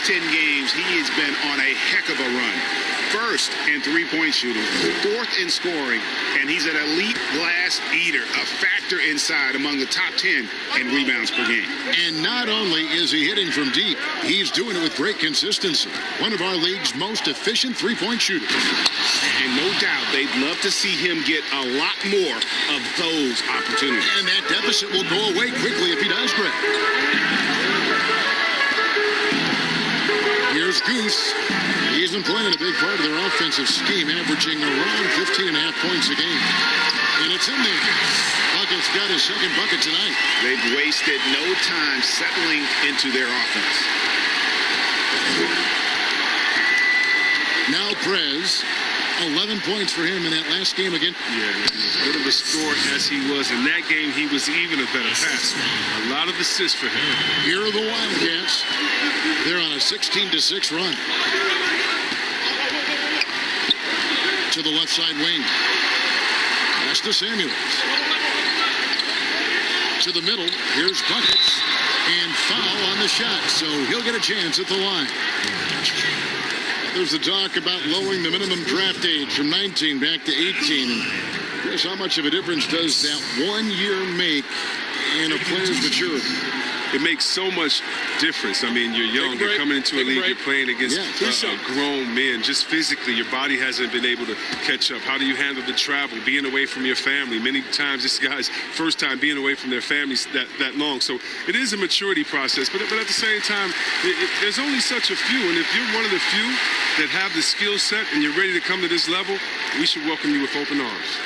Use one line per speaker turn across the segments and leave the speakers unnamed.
last 10 games, he has been on a heck of a run. First in three-point shooting, fourth in scoring, and he's an elite glass eater, a factor inside among the top 10 in rebounds per game.
And not only is he hitting from deep, he's doing it with great consistency. One of our league's most efficient three-point shooters.
And no doubt they'd love to see him get a lot more of those opportunities.
And that deficit will go away quickly if he does, Greg. Here's Goose. He's been playing a big part of their offensive scheme, averaging around 15.5 points a game. And it's in there. Bucket's got his second bucket tonight.
They've wasted no time settling into their offense.
Now Prez. 11 points for him in that last game again.
Yeah, as good of a scorer as he was in that game, he was even a better passer. A lot of assists for him.
Here are the Wildcats. They're on a 16-6 run. To the left side wing. Pass to Samuels. To the middle. Here's Buckets. And foul on the shot, so he'll get a chance at the line. There's the talk about lowering the minimum draft age from 19 back to 18. And guess how much of a difference does that 1 year make in a player's maturity?
It makes so much difference. I mean, you're young, you're coming into a league, you're playing against grown men. Just physically, your body hasn't been able to catch up. How do you handle the travel, being away from your family? Many times, this guy's first time being away from their families that long. So it is a maturity process. But at the same time, there's only such a few. And if you're one of the few that have the skill set and you're ready to come to this level, we should welcome you with open arms.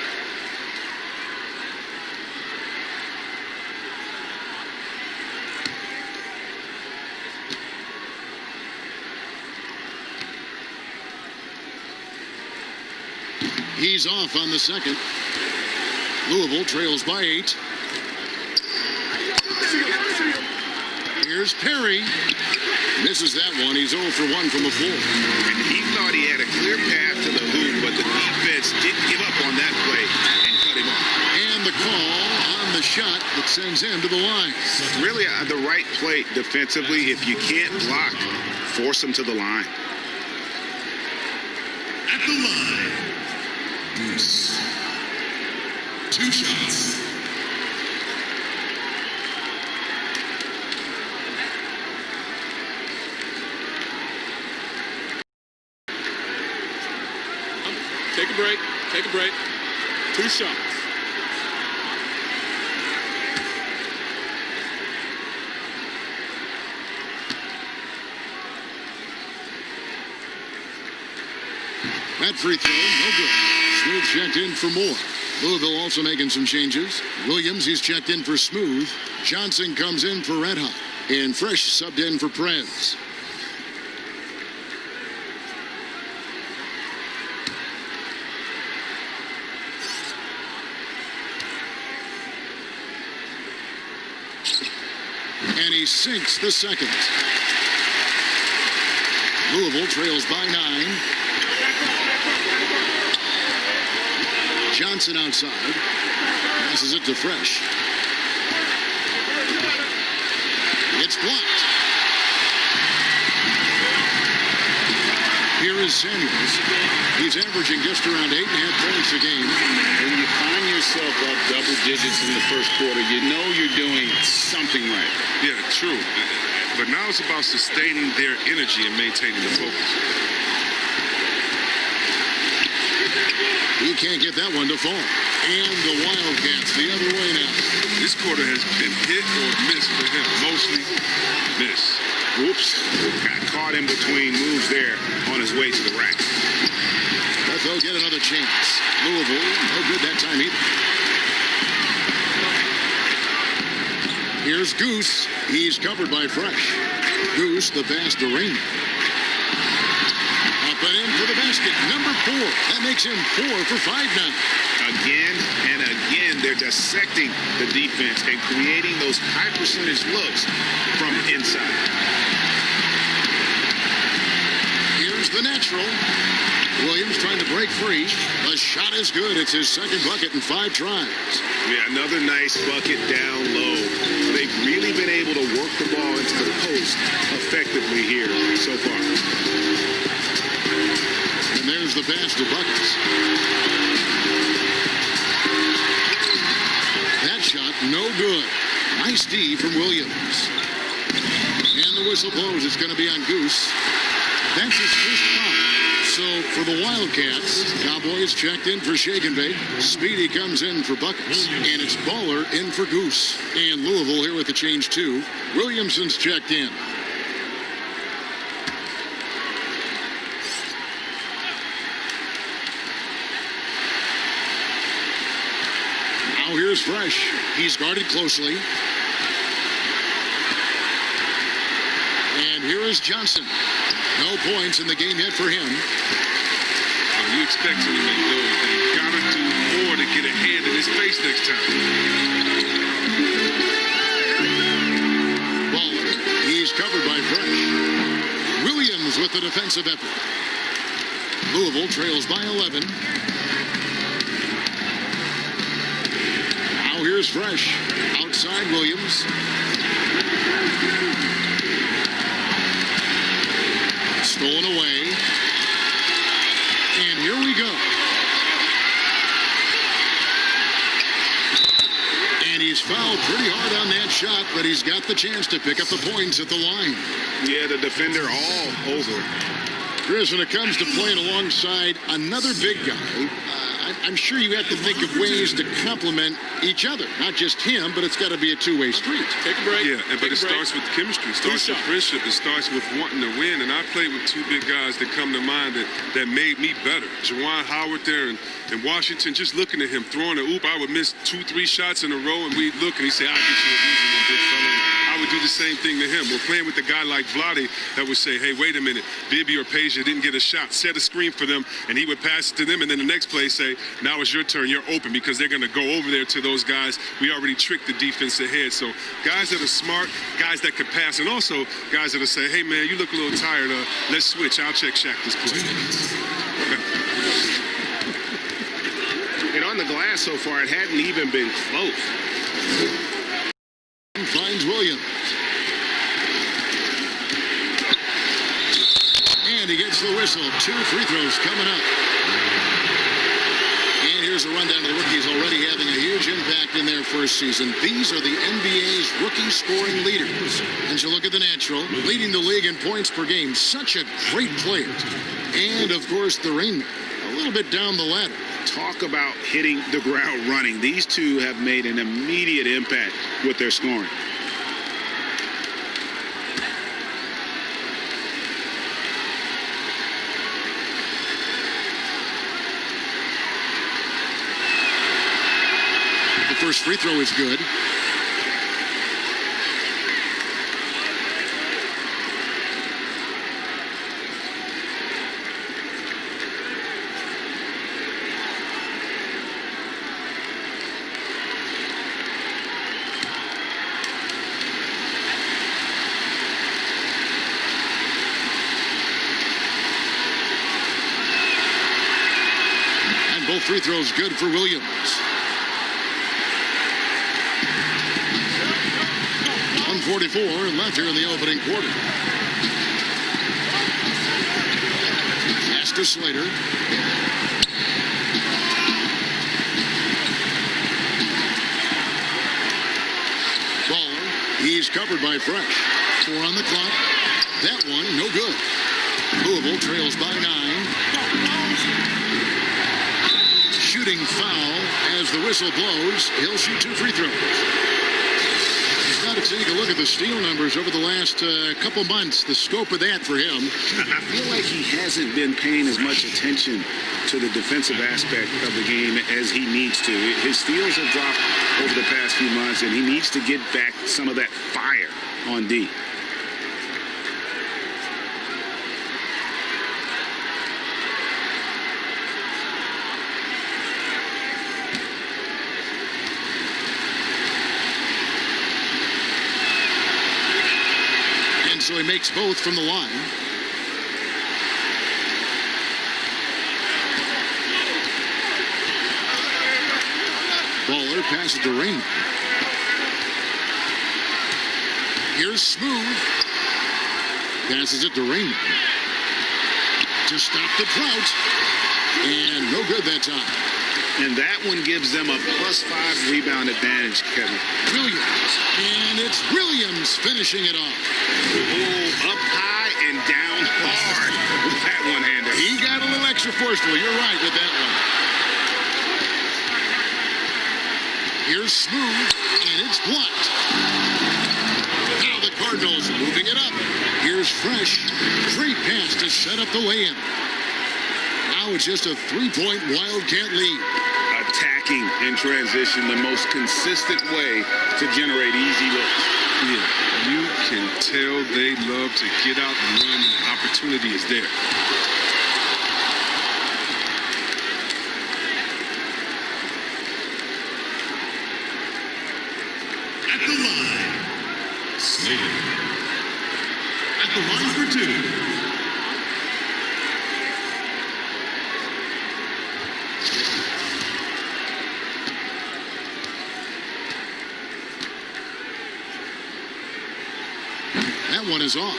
He's off on the second. Louisville trails by 8. Here's Perry. Misses that one. He's 0 for 1 from the floor.
And he thought he had a clear path to the hoop, but the defense didn't give up on that play and cut him off.
And the call on the shot that sends him to the line.
Really the right play defensively. If you can't block, force him to the line.
At the line, Goose. 2 shots.
Take a break. Take a break. 2 shots.
That free throw, no good. Smooth checked in for more. Louisville also making some changes. Williams, he's checked in for Smooth. Johnson comes in for Red Hot. And Fresh subbed in for Prez. And he sinks the second. Louisville trails by 9. Johnson outside. Passes it to Fresh. It's blocked. Here is Samuels. He's averaging just around 8.5 points a game.
When you find yourself up double digits in the first quarter, you know you're doing something right.
Yeah, true. But now it's about sustaining their energy and maintaining the focus.
He can't get that one to fall. And the Wildcats the other way now.
This quarter has been hit or miss for him. Mostly miss.
Whoops. Got caught in between moves there on his way to the rack.
But they'll get another chance. Louisville, no good that time either. Here's Goose. He's covered by Fresh. Goose, the pass to Raymond. Up and in for the basket. Number 4. That makes him 4 for 5 now.
Again and again, they're dissecting the defense and creating those high percentage looks from inside.
Here's the natural. Williams trying to break free. The shot is good. It's his second bucket in 5 tries.
Yeah, another nice bucket down low. They've really been able to work the ball into the post effectively here so far.
And there's the pass to Buckets. That shot, no good. Nice D from Williams. And the whistle blows. It's going to be on Goose. That's his first foul. So for the Wildcats, Cowboys checked in for Shake and Bake. Speedy comes in for Buckets. And it's Baller in for Goose. And Louisville here with the change too. Williamson's checked in. Now here's Fresh. He's guarded closely. And here is Johnson. No points in the game yet for him.
You expect him to make those. They got to do more to get a hand in his face next time.
Baller. He's covered by Fresh. Williams with the defensive effort. Louisville trails by 11. Now here's Fresh. Outside Williams. Stolen away. And here we go. And he's fouled pretty hard on that shot, but he's got the chance to pick up the points at the line.
Yeah, the defender all over.
Chris, when it comes to playing alongside another big guy, I'm sure you have to think of ways to complement each other. Not just him, but it's got to be a two-way street.
Take a break. Yeah, but it starts with chemistry. It starts with friendship. It starts with wanting to win. And I played with 2 big guys that come to mind that made me better. Juwan Howard there in Washington, just looking at him, throwing a oop. I would miss 2-3 shots in a row, and we'd look, and he'd say, I'll get you a reason, one, big fella. I would do the same thing to him. We're playing with a guy like Vlade that would say, hey, wait a minute, Bibby or Peja didn't get a shot. Set a screen for them, and he would pass it to them, and then the next play say, now it's your turn, you're open, because they're going to go over there to those guys. We already tricked the defense ahead. So guys that are smart, guys that can pass, and also guys that will say, hey, man, you look a little tired. Let's switch. I'll check Shaq this play.
And on the glass so far, it hadn't even been close.
Finds Williams. And he gets the whistle. 2 free throws coming up. And here's a rundown of the rookies already having a huge impact in their first season. These are the NBA's rookie scoring leaders. And you look at the natural, leading the league in points per game. Such a great player. And, of course, the Rainman, a little bit down the ladder.
Talk about hitting the ground running. These two have made an immediate impact with their scoring.
The first free throw is good. Both free throws good for Williams. .144 left here in the opening quarter. Pass to Slater. Baller. He's covered by Fresh. 4 on the clock. That one, no good. Louisville trails by 9. Shooting foul as the whistle blows. He'll shoot 2 free throws. He's got to take a look at the steal numbers over the last couple months. The scope of that for him.
I feel like he hasn't been paying as much attention to the defensive aspect of the game as he needs to. His steals have dropped over the past few months, and he needs to get back some of that fire on D.
So he makes both from the line. Baller passes to Rain. Here's Smooth. Passes it to Rain. To stop the drought. And no good that time.
And that one gives them a +5 rebound advantage, Kevin.
Williams. And it's Williams finishing it off.
Oh, up high and down hard with that one-hander.
He got a little extra forceful. You're right with that one. Here's Smooth, and it's blocked. Now the Cardinals moving it up. Here's Fresh. Great pass to set up the lay-in. Now it's just a 3-point Wildcat lead.
Attacking in transition, the most consistent way to generate easy looks.
Yeah, you can tell they love to get out and run. The opportunity is there.
At the line, Slater. At the line for 2.
That one is off.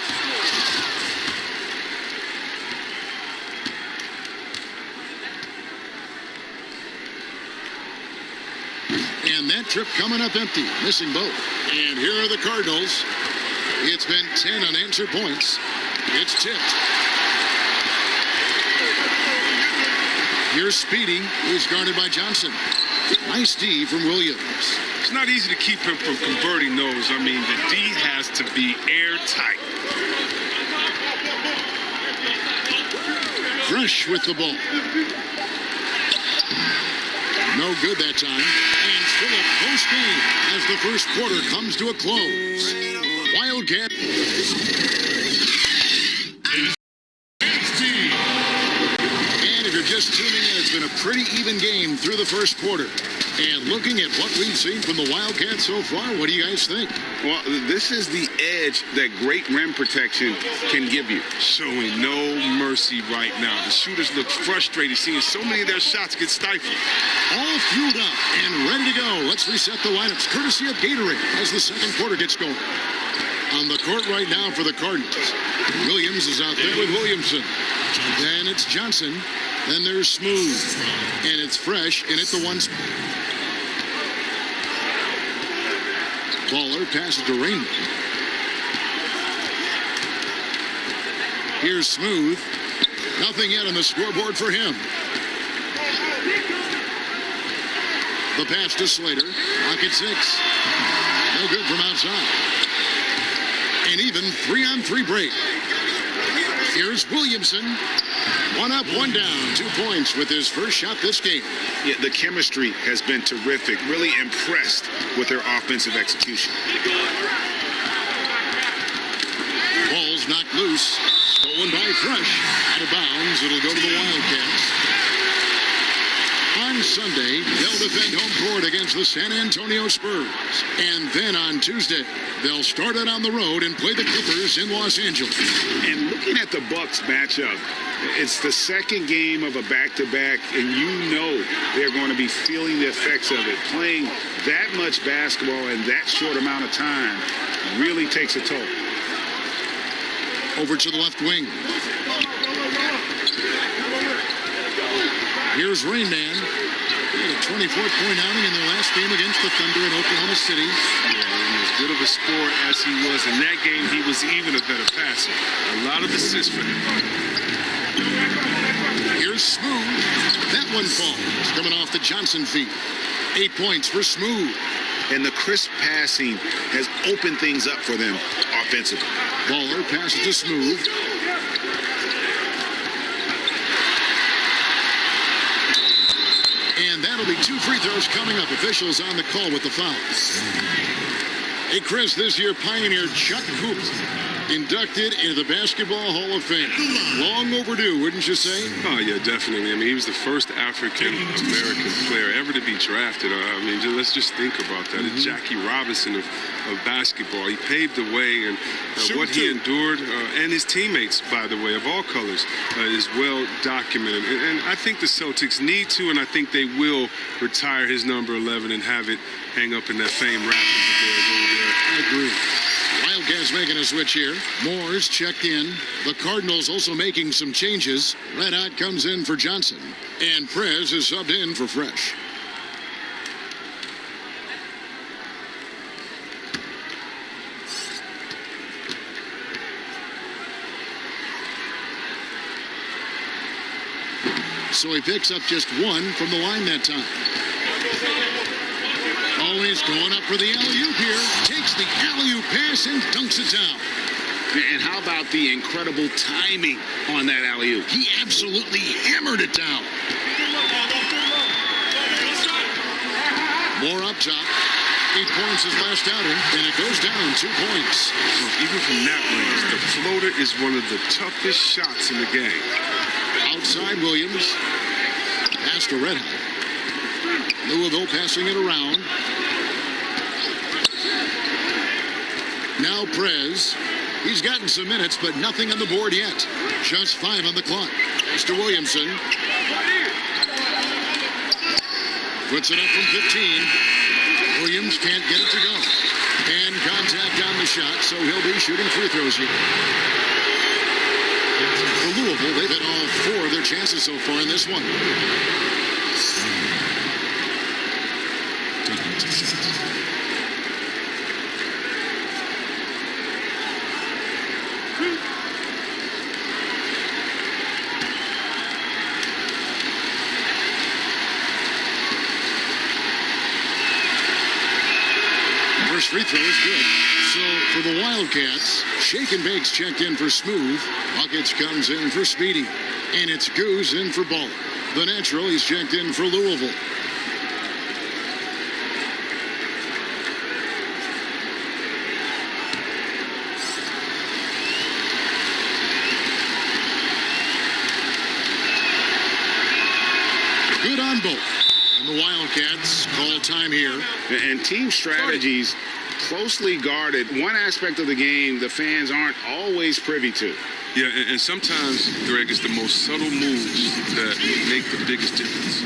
And that trip coming up empty, missing both. And here are the Cardinals. It's been 10 unanswered points. It's tipped. Here's Speedy. He's guarded by Johnson. Nice D from Williams.
It's not easy to keep him from converting those. I mean, the D has to be airtight.
Fresh with the ball. No good that time. And still a close game as the first quarter comes to a close. Wildcat. And if you're just tuning in, it's been a pretty even game through the first quarter. And looking at what we've seen from the Wildcats so far, what do you guys think?
Well, this is the edge that great rim protection can give you.
Showing no mercy right now. The shooters look frustrated, seeing so many of their shots get stifled.
All fueled up and ready to go. Let's reset the lineups, courtesy of Gatorade, as the second quarter gets going. On the court right now for the Cardinals, Williams is out there with Williamson. Then it's Johnson. Then there's Smooth. And it's Fresh in at the 1 spot. Baller passes to Rainbow. Here's Smooth. Nothing yet on the scoreboard for him. The pass to Slater. Pocket 6. No good from outside. An even 3-on-3 break. Here's Williamson. 1 up, 1 down. 2 points with his first shot this game.
Yeah, the chemistry has been terrific. Really impressed with their offensive execution.
Ball's knocked loose. Stolen by Fresh. Out of bounds. It'll go to the Wildcats. On Sunday, they'll defend home court against the San Antonio Spurs. And then on Tuesday, they'll start it on the road and play the Clippers in Los Angeles.
And looking at the Bucks matchup, it's the second game of a back-to-back, and you know they're going to be feeling the effects of it. Playing that much basketball in that short amount of time really takes a toll.
Over to the left wing. Here's Rain Man. He had a 24th point outing in their last game against the Thunder in Oklahoma City.
Yeah, and as good of a scorer as he was in that game, he was even a better passer. A lot of assists for him.
Here's Smooth. That one falls. Coming off the Johnson feet. 8 points for Smooth.
And the crisp passing has opened things up for them offensively.
Baller passes to Smooth. And that'll be 2 free throws coming up. Officials on the call with the fouls. Hey, Chris, this year pioneer Chuck Hoop inducted into the Basketball Hall of Fame. Long overdue, wouldn't you say?
Oh, yeah, definitely. I mean, he was the first African-American player ever to be drafted. I mean, let's just think about that. The Jackie Robinson of basketball. He paved the way, and what he endured, and his teammates, by the way, of all colors, is well documented. And I think the Celtics need to, and I think they will retire his number 11 and have it hang up in that famed Raptors of theirs over there.
I agree. Wildcats making a switch here. Moore's checked in. The Cardinals also making some changes. Red Hot comes in for Johnson. And Prez is subbed in for Fresh. So he picks up just one from the line that time. Always going up for the alley-oop here. Takes the alley-oop pass and dunks it down.
And how about the incredible timing on that alley-oop?
He absolutely hammered it down. More up top. 8 points his last outing, and it goes down 2 points.
Well, even from that range, the floater is one of the toughest shots in the game.
Outside Williams. Pass to Red Hot. Louisville passing it around. Now Prez. He's gotten some minutes, but nothing on the board yet. Just 5 on the clock. Pass to Williamson. Puts it up from 15. Williams can't get it to go. And contact on the shot, so he'll be shooting free throws here. For Louisville, they've hit all 4 of their chances so far in this one.
Taking 2 shots.
First free throw is good. So for the Wildcats, Shake and Bake's checked in for Smooth. Buckets comes in for Speedy. And it's Goose in for Ball. The natural, he's checked in for Louisville. Good on both. And the Wildcats call time here.
And team strategies closely guarded. One aspect of the game the fans aren't always privy to.
Yeah, and sometimes, Greg, it's the most subtle moves that make the biggest difference.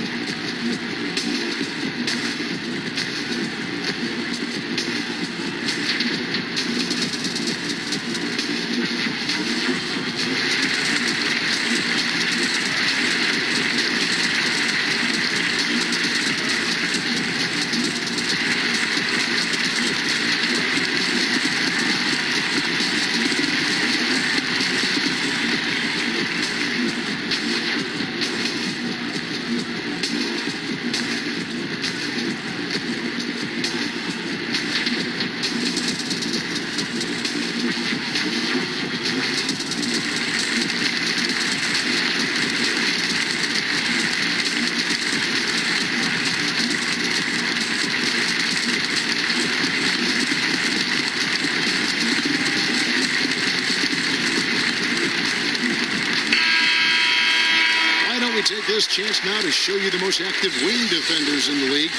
Take this chance now to show you the most active wing defenders in the league.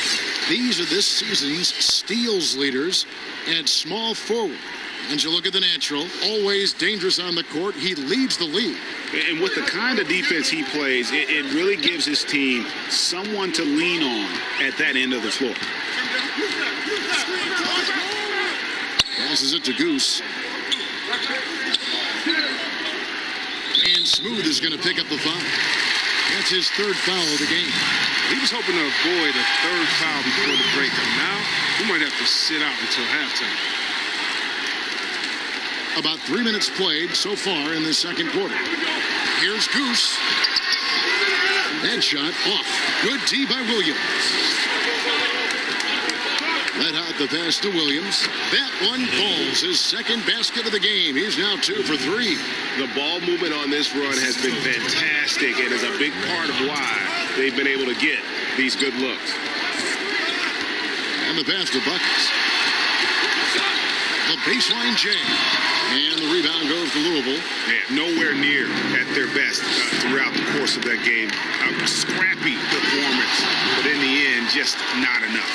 These are this season's steals leaders at small forward. And you look at the natural, always dangerous on the court. He leads the league.
And with the kind of defense he plays, it really gives his team someone to lean on at that end of the floor.
Passes it to Goose. And Smooth is going to pick up the foul. That's his 3rd foul of the game.
He was hoping to avoid a 3rd foul before the break. And now, he might have to sit out until halftime.
About 3 minutes played so far in the second quarter. Here's Goose. That shot off. Good tee by Williams. Red Hot the pass to Williams. That one falls. His 2nd basket of the game. He's now 2 for 3.
The ball movement on this run has been fantastic and is a big part of why they've been able to get these good looks.
And the pass to Buckets. baseline jam. And the rebound goes to Louisville.
Yeah, nowhere near at their best throughout the course of that game. A scrappy performance, but in the end, just not enough.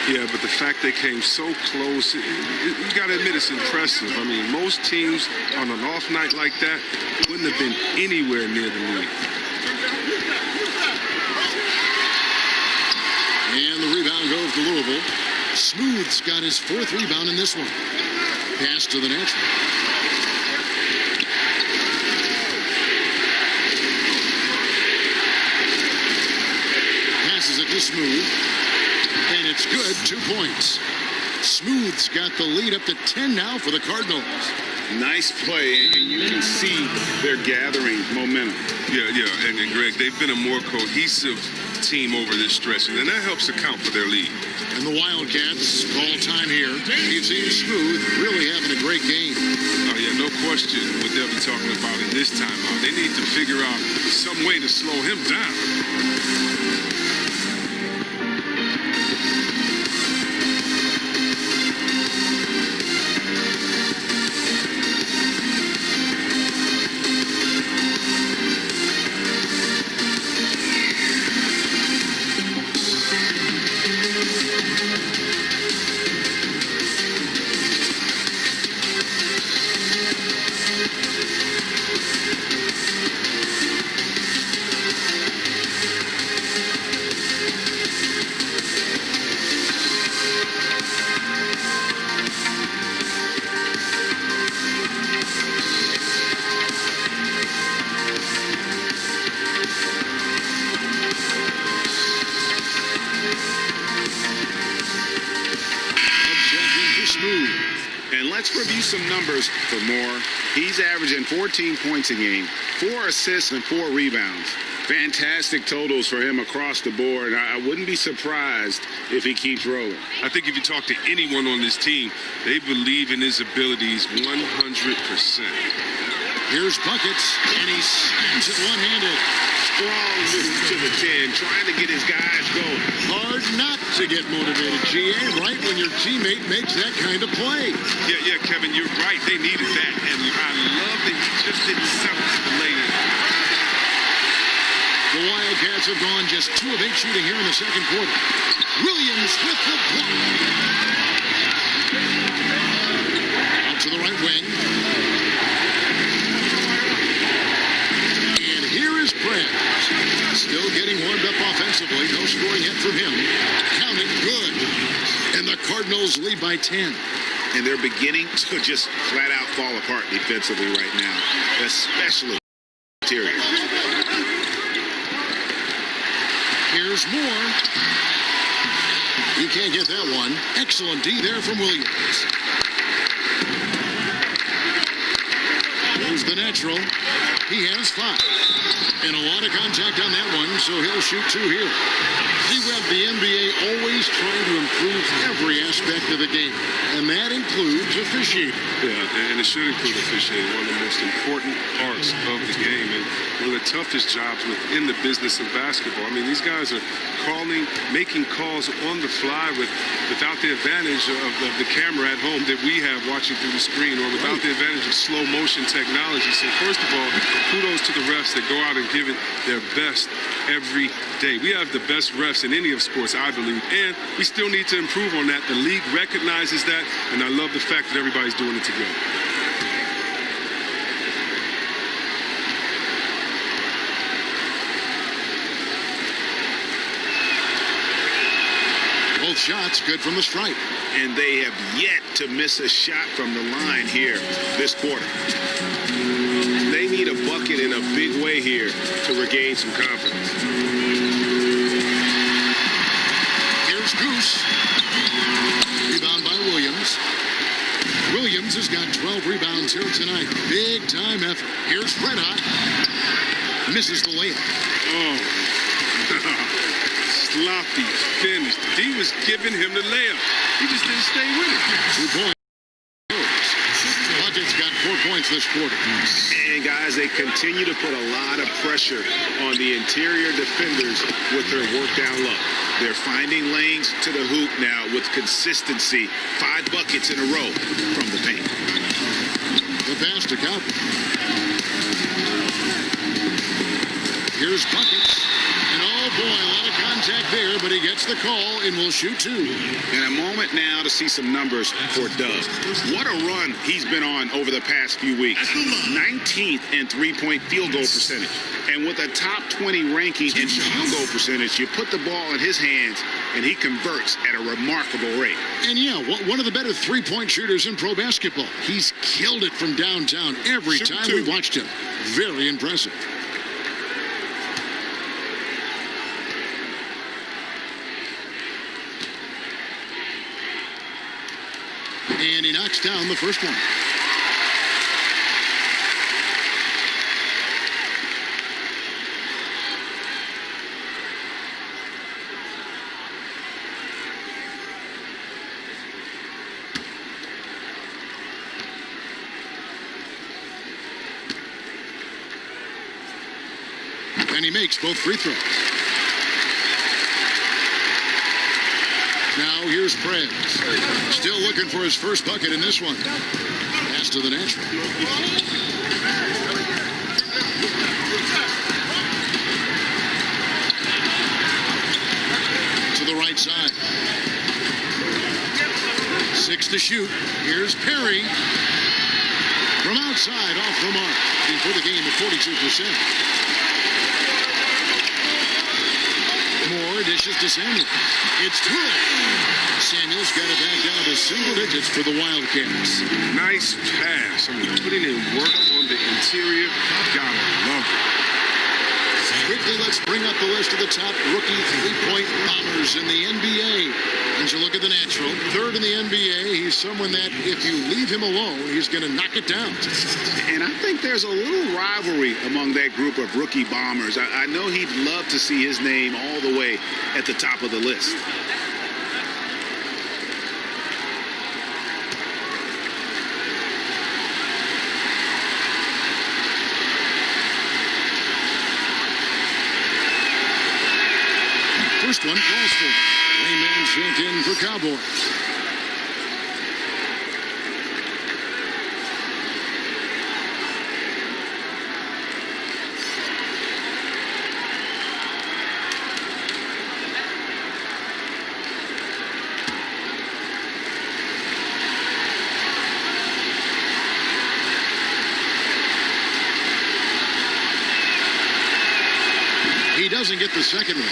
Yeah, but the fact they came so close, you got to admit it's impressive. I mean, most teams on an off night like that wouldn't have been anywhere near the lead.
And the rebound goes to Louisville. Smooth's got his 4th rebound in this one. Pass to the natural. Passes it to Smooth. And it's good, 2 points. Smooth's got the lead up to 10 now for the Cardinals.
Nice play, and you can see they're gathering momentum.
Yeah, and Greg, they've been a more cohesive team over this stretch, and that helps account for their lead.
And the Wildcats call time here. You've seen Smooth really having a great game.
Oh, yeah, no question what they'll be talking about in this timeout. They need to figure out some way to slow him down.
Let's review some numbers for Moore. He's averaging 14 points a game, 4 assists and 4 rebounds. Fantastic totals for him across the board. I wouldn't be surprised if he keeps rolling.
I think if you talk to anyone on this team, they believe in his abilities 100%.
Here's buckets, and he slams it one-handed.
Strong move to the 10, trying to get his guys going.
Hard not to get motivated, GA, right when your teammate makes that kind of play.
Yeah, Kevin, you're right. They needed that, and I love that he just didn't settle for the lay-in.
The Wildcats have gone just 2 of 8 shooting here in the second quarter. Williams with the block. Out to the right wing. And here is Brad. Still getting warmed up offensively. No scoring yet from him. Count it, good. And the Cardinals lead by 10.
And they're beginning to just flat out fall apart defensively right now, especially interior.
Here's Moore. He can't get that one. Excellent D there from Williams. Here's the natural. He has 5. And a lot of contact on that one, so he'll shoot 2 here. See, Webb, the NBA always trying to improve every aspect of the game, and that includes officiating.
Yeah, and it should include officiating, one of the most important parts of the game, and one of the toughest jobs within the business of basketball. I mean, these guys are making calls on the fly without the advantage of the camera at home that we have watching through the screen, or without the advantage of slow motion technology. So first of all, kudos to the refs that go out and give it their best every day. We have the best refs in any of sports, I believe, and we still need to improve on that. The league recognizes that, and I love the fact that everybody's doing it together.
Both shots good from the stripe.
And they have yet to miss a shot from the line here this quarter. They need a bucket in a big way here to regain some confidence.
Here's Goose. Rebound by Williams. Williams has got 12 rebounds here tonight. Big time effort. Here's Red Hot. Misses the layup.
Oh. Sloppy finish. He was giving him the layup. He just didn't stay with it.
2 points. Bucket's got 4 points this quarter.
And, guys, they continue to put a lot of pressure on the interior defenders with their work down low. They're finding lanes to the hoop now with consistency. 5 buckets in a row from the paint.
The pass to Cup. Here's buckets. And oh boy, a lot of contact there, but he gets the call and will shoot 2.
And a moment now to see some numbers for Dub. What a run he's been on over the past few weeks. 19th in three-point field goal percentage. And with a top 20 ranking in field goal percentage, you put the ball in his hands and he converts at a remarkable rate.
And yeah, one of the better three-point shooters in pro basketball. He's killed it from downtown every time we watched him. Very impressive. And he knocks down the first one. And he makes both free throws. Now here's Prez. Still looking for his first bucket in this one. Pass to the natural. To the right side. 6 to shoot. Here's Perry. From outside, off the mark. He put the game at 42%. More dishes to Samuels. It's 12. Samuels got it back down to single digits for the Wildcats.
Nice pass. I mean, putting in work on the interior. Gotta love it.
Quickly, let's bring up the list of the top rookie three-point bombers in the NBA. And you look at the natural, 3rd in the NBA. He's someone that, if you leave him alone, he's going to knock it down.
And I think there's a little rivalry among that group of rookie bombers. I know he'd love to see his name all the way at the top of the list.
First one calls for Rain Man sent in for Cowboys. He doesn't get the second one.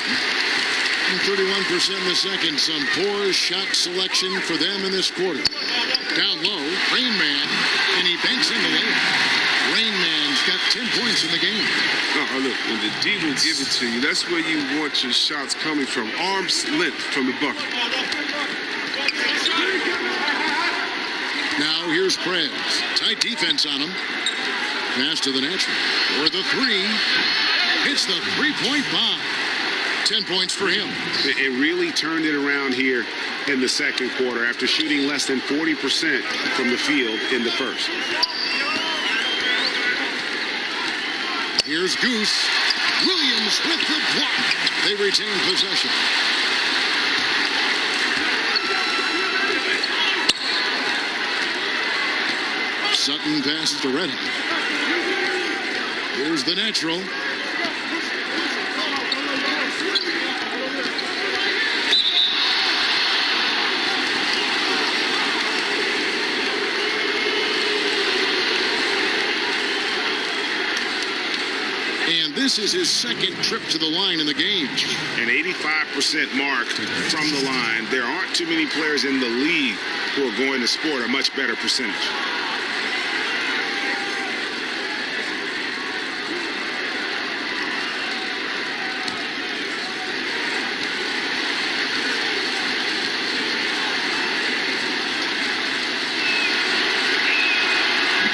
31% in the second. Some poor shot selection for them in this quarter. Down low, Rain Man, and he banks in the lane. Rain Man's got 10 points in the game.
Oh, look, when the D will give it to you, that's where you want your shots coming from. Arm's length from the bucket.
Now here's Prez. Tight defense on him. Pass to the natural. For the 3. Hits the three-point bomb. 10 points for him.
It really turned it around here in the second quarter after shooting less than 40% from the field in the first.
Here's Goose. Williams with the block. They retain possession. Sutton passes to Reddick. Here's the natural. And this is his second trip to the line in the game.
An 85% mark from the line. There aren't too many players in the league who are going to score a much better percentage.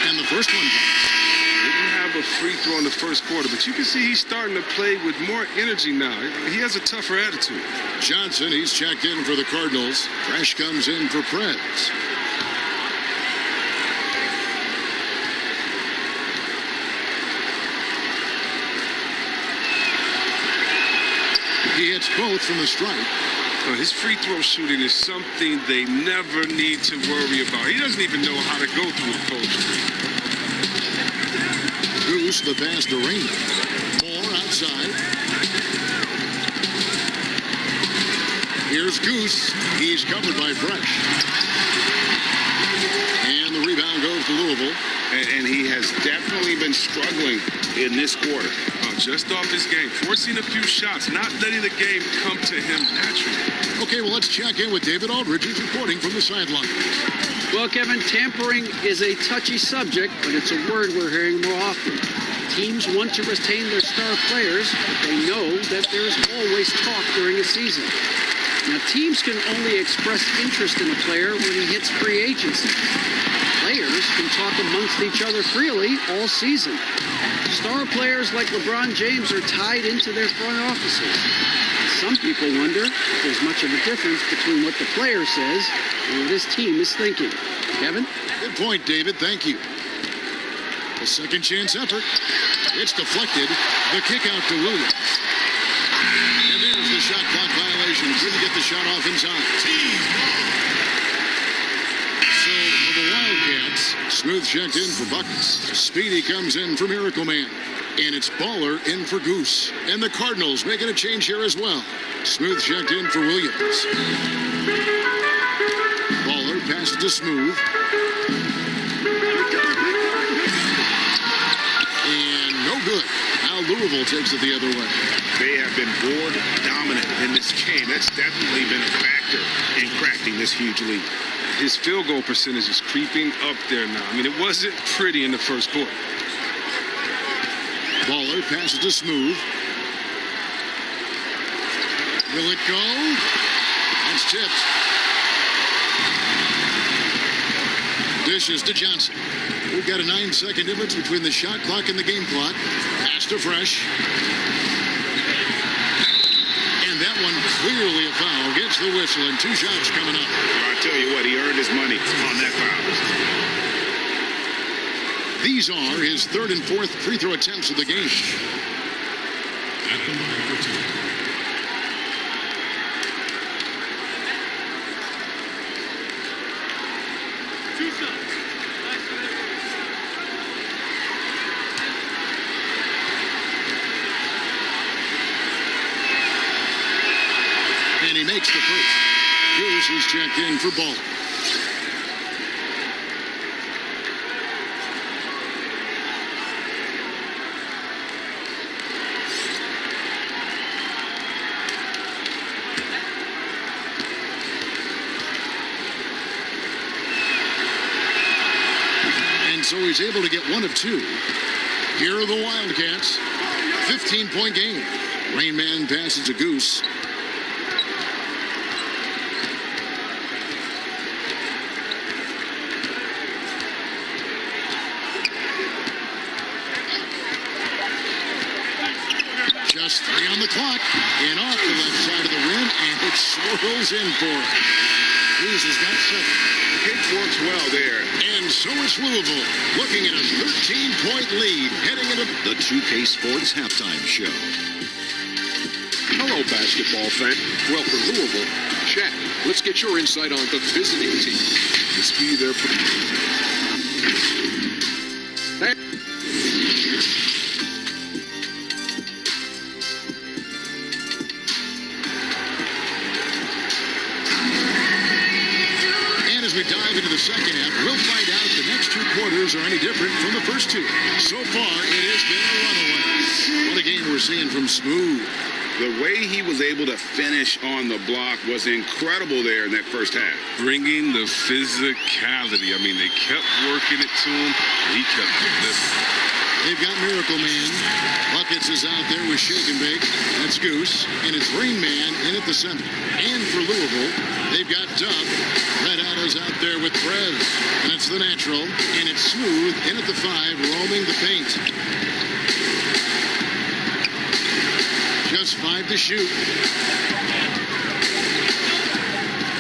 And the first one comes.
A free throw in the first quarter, but you can see he's starting to play with more energy now. He has a tougher attitude.
Johnson, he's checked in for the Cardinals. Fresh comes in for Prez. He hits both from the stripe.
His free throw shooting is something they never need to worry about. He doesn't even know how to go through a coach.
Goose, the pass to Raymond. Moore outside. Here's Goose. He's covered by Fresh. And the rebound goes to Louisville.
And he has definitely been struggling in this quarter.
Just off his game, forcing a few shots, not letting the game come to him naturally.
Okay, well, let's check in with David Aldridge, who's reporting from the sideline.
Well, Kevin, tampering is a touchy subject, but it's a word we're hearing more often. Teams want to retain their star players, but they know that there's always talk during a season. Now, teams can only express interest in a player when he hits free agency. Players can talk amongst each other freely all season. Star players like LeBron James are tied into their front offices. Some people wonder if there's much of a difference between what the player says and what his team is thinking. Kevin?
Good point, David. Thank you. A second chance effort. It's deflected. The kick out to Williams. And there's the shot clock violation. Couldn't get the shot off in time. So for the Wildcats, Smooth checked in for buckets. Speedy comes in for Miracle Man. And it's Baller in for Goose. And the Cardinals making a change here as well. Smooth checked in for Williams. Baller passes to Smooth. And no good. Now Louisville takes it the other way.
They have been board dominant in this game. That's definitely been a factor in cracking this huge lead.
His field goal percentage is creeping up there now. I mean, it wasn't pretty in the first quarter.
Baller passes to Smooth. Will it go? That's tipped. Dishes to Johnson. We've got a 9-second difference between the shot clock and the game clock. Pass to Fresh. And that one clearly a foul. Gets the whistle and 2 shots coming up.
I tell you what, he earned his money on that foul.
These are his 3rd and 4th free throw attempts of the game.
At the line for 2.
And he makes the first. Goose is checked in for Ball. So he's able to get 1 of 2. Here are the Wildcats. 15-point game. Rain Man passes to Goose. Just 3 on the clock. And off the left side of the rim. And it swirls in for him. Goose has got 7.
It works well there.
And so is Louisville, looking at a 13-point lead heading into
the 2K Sports Halftime Show.
Hello, basketball fan. Well, for Louisville, Shaq, let's get your insight on the visiting team. The speed they're putting.
As we dive into the second half, we'll find out if the next 2 quarters are any different from the first 2. So far, it has been a runaway. What a game we're seeing from Smooth.
The way he was able to finish on the block was incredible there in that first half.
Bringing the physicality. I mean, they kept working it to him, and he kept delivering.
They've got Miracle Man. Buckets is out there with Shake and Bake. That's Goose. And it's Rain Man in at the center. And for Louisville, they've got Dub. Red Otto's out there with Prez. And it's the natural. And it's Smooth in at the 5, roaming the paint. Just 5 to shoot.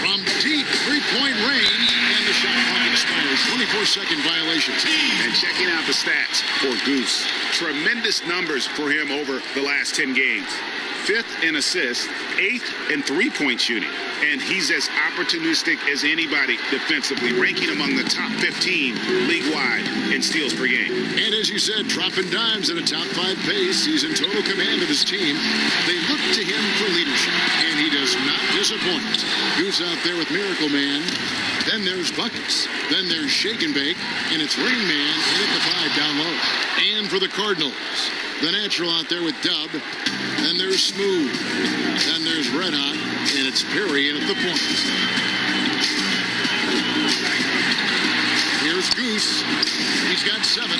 From deep 3-point range. And the shot clock expires. 24-second violation.
And checking out the stats for Goose. Tremendous numbers for him over the last 10 games. 5th in assists, 8th in three-point shooting. And he's as opportunistic as anybody defensively, ranking among the top 15 league-wide in steals per game.
And as you said, dropping dimes at a top 5 pace. He's in total command of his team. They look to him for leadership, and he does not disappoint. Goose out there with Miracle Man. Then there's Buckets. Then there's Shake and Bake, and it's Rain Man in at the 5 down low. And for the Cardinals, the Natural out there with Dub. Then there's Smooth. Then there's Red Hot, and it's Perry in at the point. Here's Goose. He's got 7.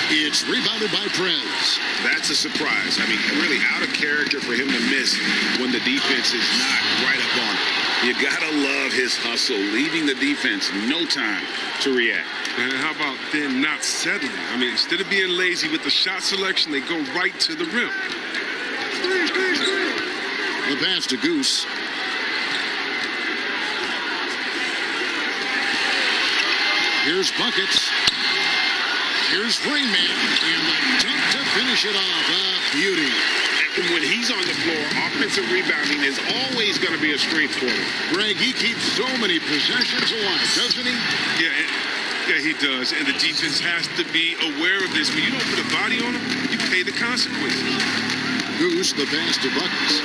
It's rebounded by Prez.
That's a surprise. I mean, really out of character for him to miss when the defense is not right up on him.
You gotta love his hustle, leaving the defense no time to react.
And how about them not settling? I mean, instead of being lazy with the shot selection, they go right to the rim.
The pass to Goose. Here's Buckets. Here's Rain Man. And the dunk to finish it off. A beauty.
And when he's on the floor, offensive rebounding is always going to be a strength for him.
Greg, he keeps so many possessions alive, doesn't he?
Yeah, he does. And the defense has to be aware of this. When you don't put a body on him, you pay the consequences.
Goose, the pass to Buckets.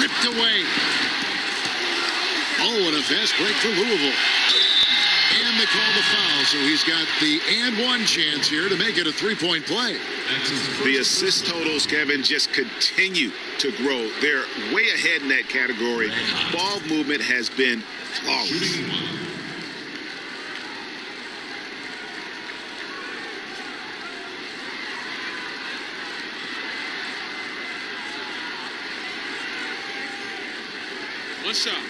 Ripped away. Oh, and a fast break for Louisville. And they call the foul, so he's got the and one chance here to make it a three-point play.
The assist totals, Kevin, just continue to grow. They're way ahead in that category. Ball movement has been flawless.
One shot.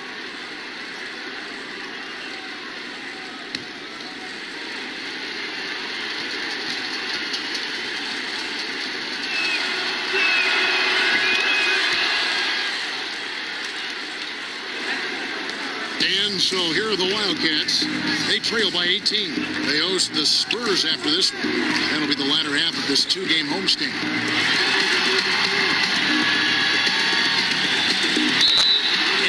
And so here are the Wildcats. They trail by 18. They host the Spurs after this one. That'll be the latter half of this two-game homestand.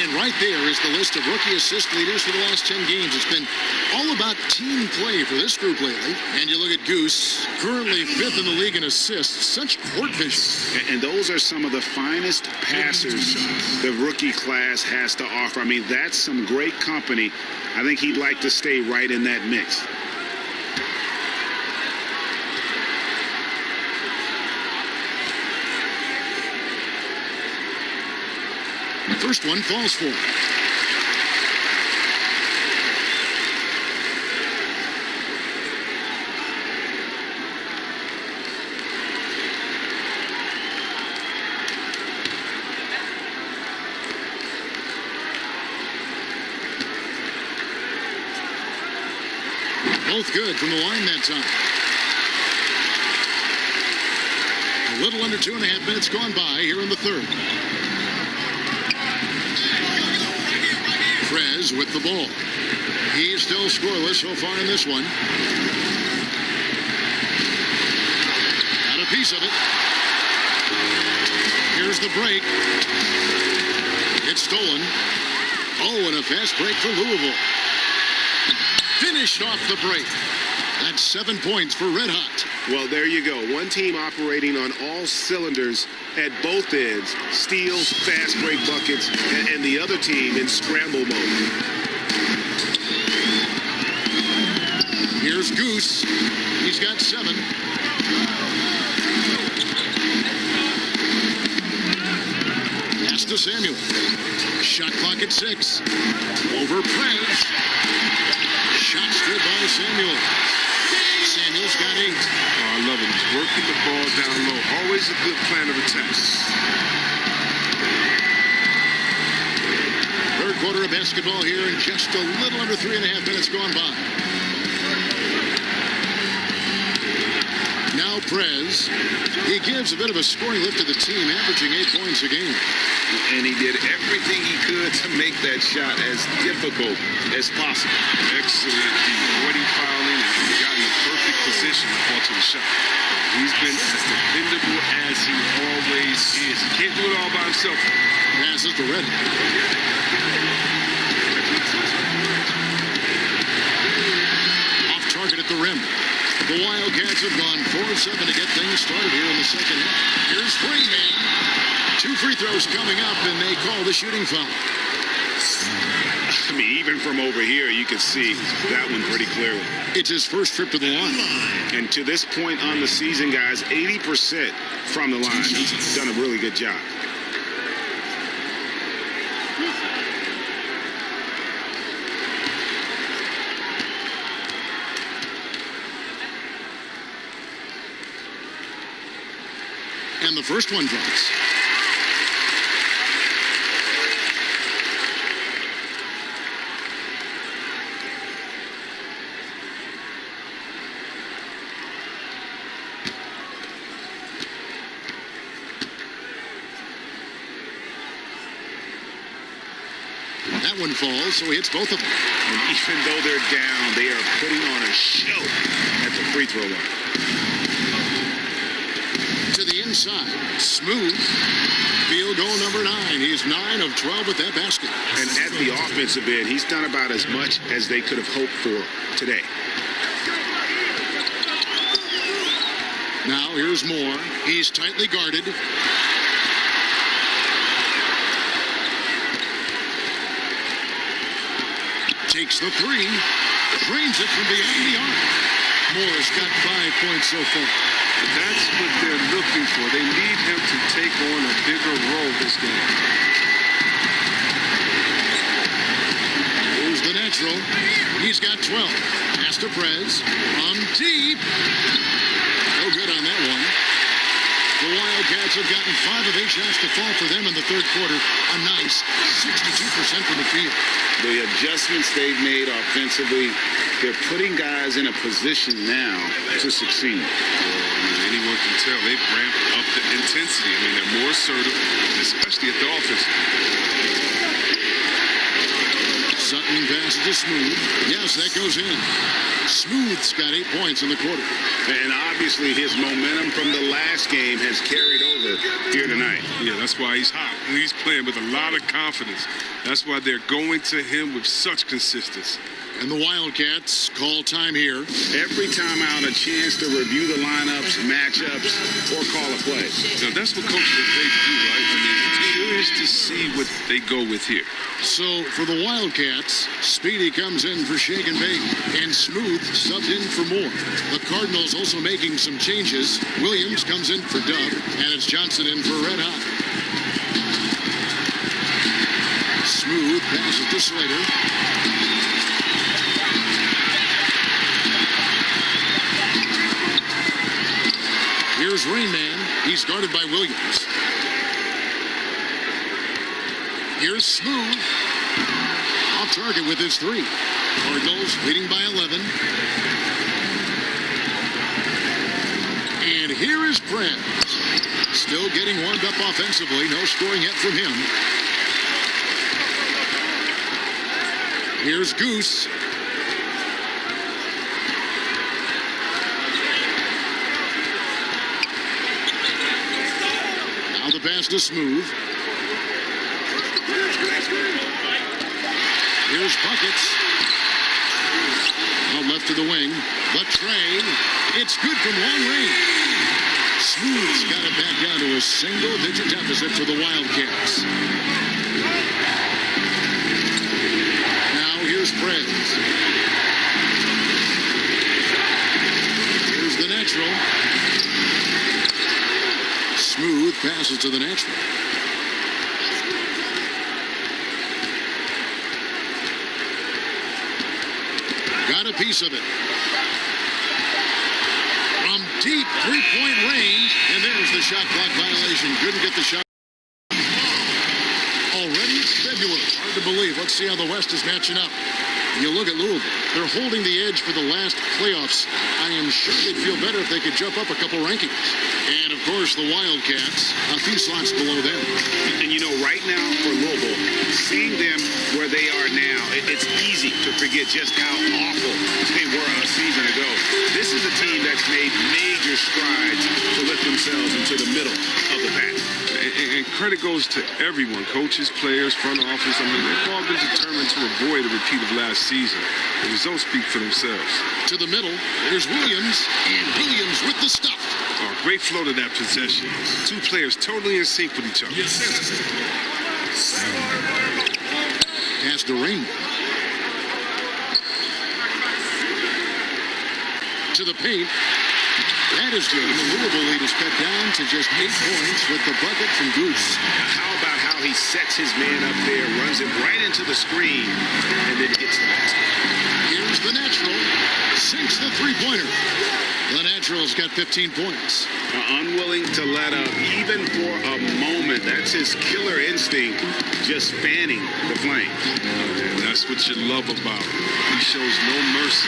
And right there is the list of rookie assist leaders for the last 10 games. It's been all about team play for this group lately. And you look at Goose, currently 5th in the league in assists. Such court vision.
And those are some of the finest passers the rookie class has to offer. I mean, that's some great company. I think he'd like to stay right in that mix.
First one falls for him. Both good from the line that time. A little under 2.5 minutes gone by here in the third. Prez with the ball. He's still scoreless so far in this one. Got a piece of it. Here's the break. It's stolen. Oh, and a fast break for Louisville. Finished off the break. That's 7 points for Red Hot.
Well, there you go. One team operating on all cylinders at both ends. Steals, fast break buckets, and the other team in scramble mode.
Here's Goose. He's got 7. Pass to Samuel. Shot clock at 6. Over Prez. Shot stood by Samuel. Samuel's got 8.
Oh, I love him. He's working the ball down low. Always a good plan of attack.
Third quarter of basketball here, and just a little under 3.5 minutes gone by. Now Prez. He gives a bit of a scoring lift to the team, averaging 8 points a game.
And he did everything he could to make that shot as difficult as possible.
Excellent. Avoiding fouling and got in the perfect position to alter the shot. He's been as dependable as he always is. He can't do it all by himself.
Passes to Red. Off target at the rim. The Wildcats have gone 4-7 to get things started here in the second half. Here's Freeman. 2 free throws coming up, and they call the shooting foul.
I mean, even from over here, you can see that one pretty clearly.
It's his first trip to the line.
And to this point on the season, guys, 80% from the line. He's done a really good job.
And the first one drops. That one falls, so he hits both of them.
And even though they're down, they are putting on a show at the free throw line.
To the inside, Smooth. Field goal number 9. He's 9 of 12 with that basket.
And at the offensive end, he's done about as much as they could have hoped for today.
Now here's Moore. He's tightly guarded. Takes the 3. Drains it from beyond the arc. Moore's got 5 points so far.
That's what they're looking for. They need him to take on a bigger role this game.
Here's the natural. He's got 12. Pass to Prez. From deep. No good on that one. The Wildcats have gotten 5 of 8 shots to fall for them in the third quarter. A nice 62% from the field.
The adjustments they've made offensively, they're putting guys in a position now to succeed.
Anyone can tell they've ramped up the intensity. I mean, they're more assertive, especially at the offensive.
Sutton passes to Smooth. Yes, that goes in. Smooth's got 8 points in the quarter.
And obviously his momentum from the last game has carried over here tonight.
Yeah, that's why he's hot. He's playing with a lot of confidence. That's why they're going to him with such consistency.
And the Wildcats call time here.
Every time out, a chance to review the lineups, matchups, or call a play.
Now, that's what coaches are paid to do, right? I mean, curious to see what they go with here.
So, for the Wildcats, Speedy comes in for Shake and Bake, and Smooth subbed in for Moore. The Cardinals also making some changes. Williams comes in for Dub, and it's Johnson in for Red Hot. Smooth passes to Slater. Here's Rain Man. He's guarded by Williams. Here's Smooth. Off target with his 3. Cardinals leading by 11. And here is Prez. Still getting warmed up offensively. No scoring yet from him. Here's Goose. Now the pass to Smooth. Here's Buckets. Out left to the wing. The train. It's good from long range. Smooth's got it back down to a single-digit deficit for the Wildcats. Now here's Prez. Here's the natural. Smooth passes to the natural. Got a piece of it. From deep three-point range, and there's the shot clock violation. Couldn't get the shot. Already it's February. Hard to believe. Let's see how the West is matching up. You look at Louisville. They're holding the edge for the last playoffs. I am sure they'd feel better if they could jump up a couple rankings. And, of course, the Wildcats, a few slots below them.
And, you know, right now for Louisville, seeing them where they are now, it's easy to forget just how awful they were a season ago. This is a team that's made major strides themselves into the middle of the pack.
And credit goes to everyone, coaches, players, front office. I mean, they've all been determined to avoid a repeat of last season. The results speak for themselves.
To the middle, there's Williams, and Williams with the stuff.
Oh, great flow to that possession. Two players totally in sync with each other.
Pass to Rainbow. To the paint. That is good. The Louisville lead is cut down to just 8 points with the bucket from Goose.
How about how he sets his man up there, runs it right into the screen, and then gets the basket.
Here's the natural. Sinks the three-pointer. The natural's got 15 points.
Unwilling to let up, even for a moment. That's his killer instinct, just fanning the flame.
And that's what you love about him. He shows no mercy,